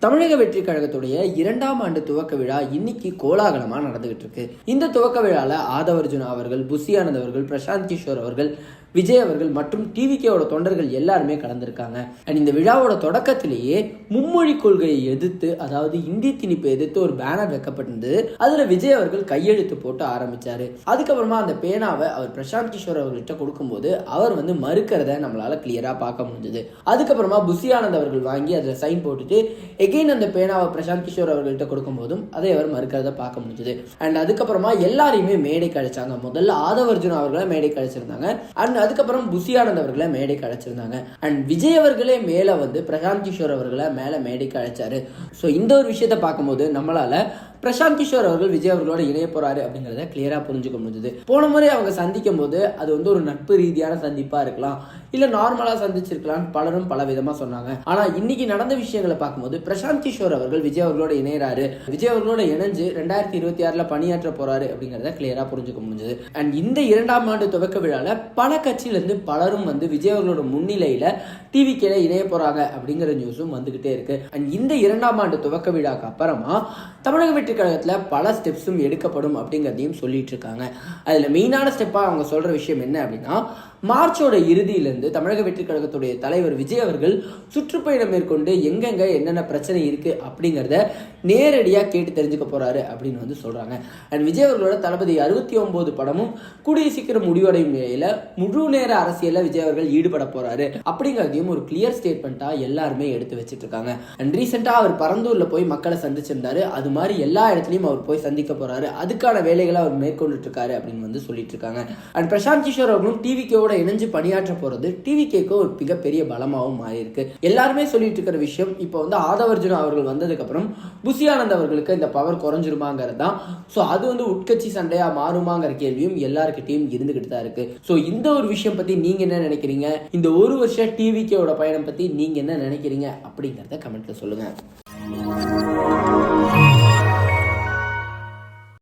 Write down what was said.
தமிழக வெற்றி கழகத்துடைய 2ஆம் ஆண்டு துவக்க விழா இன்னைக்கு கோலாகலமா நடந்துகிட்டு இருக்கு. இந்த துவக்க விழால ஆதவ அர்ஜுனா அவர்கள், புசி ஆனந்த் அவர்கள், பிரசாந்த் கிஷோர் அவர்கள், விஜய் அவர்கள் மற்றும் டிவிகேவோட தொண்டர்கள் எல்லாருமே கலந்துருக்காங்க. அண்ட் இந்த விழாவோட தொடக்கத்திலேயே மும்மொழி கொள்கையை எதிர்த்து, அதாவது இந்தி திணிப்பை எதிர்த்து ஒரு பேனர் வைக்கப்பட்டிருந்தது. அதுல விஜய் அவர்கள் கையெழுத்து போட்டு ஆரம்பிச்சாரு. அதுக்கப்புறமா அந்த பேனாவை அவர் பிரசாந்த் கிஷோர் அவர்கிட்ட கொடுக்கும்போது அவர் மறுக்கிறத நம்மளால கிளியரா பார்க்க முடிஞ்சது. அதுக்கப்புறமா புசி ஆனந்த் அவர்கள் வாங்கி அதுல சைன் போட்டுட்டு எகைன் அந்த பேனாவை பிரசாந்த் கிஷோர் அவர்கள்ட்ட கொடுக்கும் போதும் அதை அவர் மறுக்கிறத பார்க்க முடிஞ்சது. அண்ட் அதுக்கப்புறமா எல்லாரையுமே மேடை கழிச்சாங்க. முதல்ல ஆதவ அர்ஜுனா அவர்களை மேடை கழிச்சிருந்தாங்க. அண்ட் அதுக்கப்புறம் புசி ஆனந்த் அவர்களை மேடை கழிச்சிருந்தாங்க. அண்ட் விஜய் அவர்களே மேல பிரசாந்த் கிஷோர் அவர்களை மேல மேடைக்கு அழைச்சாரு. ஸோ இந்த ஒரு விஷயத்தை பார்க்கும்போது நம்மளால பிரசாந்த் கிஷோர் அவர்கள் விஜய் அவர்களோட இணைய போறாரு அப்படிங்கிறத கிளியரா புரிஞ்சுக்க முடிஞ்சது. போன முறை அவங்க சந்திக்கும் போது அது ஒரு நட்பு ரீதியான சந்திப்பா இருக்கலாம், இல்ல நார்மலா சந்திச்சிருக்கலாம், பலரும் பல விதமா சொன்னாங்க. ஆனா இன்னைக்கு நடந்த விஷயங்களை பார்க்கும்போது பிரசாந்த் கிஷோர் அவர்கள் விஜய் அவர்களோட இணையறாரு, விஜய் அவர்களோட இணைஞ்சு 2026 பணியாற்ற போறாரு அப்படிங்கறத கிளியரா புரிஞ்சுக்க முடிஞ்சது. அண்ட் இந்த 2ஆம் ஆண்டு துவக்க விழால பல கட்சியில இருந்து பலரும் விஜய் அவர்களோட முன்னிலையில டிவிக்கே இணைய போறாங்க அப்படிங்கிற நியூஸும் வந்துகிட்டே இருக்கு. அண்ட் இந்த 2ஆம் ஆண்டு துவக்க விழாக்கு அப்புறமா தமிழக வெற்றி கழகத்துல பல ஸ்டெப்ஸும் எடுக்கப்படும் அப்படிங்கிறதையும் சொல்லிட்டு இருக்காங்க. அதுல மெயினான ஸ்டெப்பா அவங்க சொல்ற விஷயம் என்ன அப்படின்னா, மார்ச்சோட இறுதியிலிருந்து தமிழக வெற்றி கழகத்துடைய தலைவர் விஜய் அவர்கள் சுற்றுப்பயணம் மேற்கொண்டு எங்கெங்க என்னென்ன பிரச்சனை இருக்கு அப்படிங்கிறத நேரடியா கேட்டு தெரிஞ்சுக்க போறாரு அப்படின்னு சொல்றாங்க. அண்ட் விஜய் அவர்களோட தளபதி 69 படமும் கூடிய சீக்கிரம் முடிவடையும் நிலையில முழு நேர அரசியல்ல விஜய் அவர்கள் ஈடுபட போறாரு அப்படிங்கிறதையும் ஒரு கிளியர் ஸ்டேட்மெண்டா எல்லாருமே எடுத்து வச்சிட்டு இருக்காங்க. அண்ட் ரீசெண்டா அவர் பரந்தூர்ல போய் மக்களை சந்திச்சிருந்தாரு. அது மாதிரி எல்லா இடத்துலயும் அவர் போய் சந்திக்க போறாரு, அதுக்கான வேலைகளை அவர் மேற்கொண்டுட்டு இருக்காரு அப்படின்னு சொல்லிட்டு இருக்காங்க. அண்ட் பிரசாந்த் கிஷோர் அவர்களும் டிவிகே இணைஞ்சு பணியாற்ற போறது டிவிகேக்கு ஒரு மிகப்பெரிய பலமாகவும் மாறி இருக்கு. எல்லாருமே சொல்லிட்டு இருக்கிற விஷயம், இப்போ ஆதவ அர்ஜுனா அவர்கள் வந்ததுக்கு அப்புறம் புசி ஆனந்த் அவர்களுக்கு இந்த பவர் குறைஞ்சிருமாங்கிறது தான். ஸோ அது உட்கட்சி சண்டையா மாறுமாங்கிற கேள்வியும் எல்லாருக்கிட்டையும் இருந்துகிட்டு தான் இருக்கு. ஸோ இந்த ஒரு விஷயம் பத்தி நீங்க என்ன நினைக்கிறீங்க? இந்த ஒரு வருஷம் டிவிகேவோட பயணம் பத்தி நீங்க என்ன நினைக்கிறீங்க அப்படிங்கிறத கமெண்ட்ல சொல்லுங்க.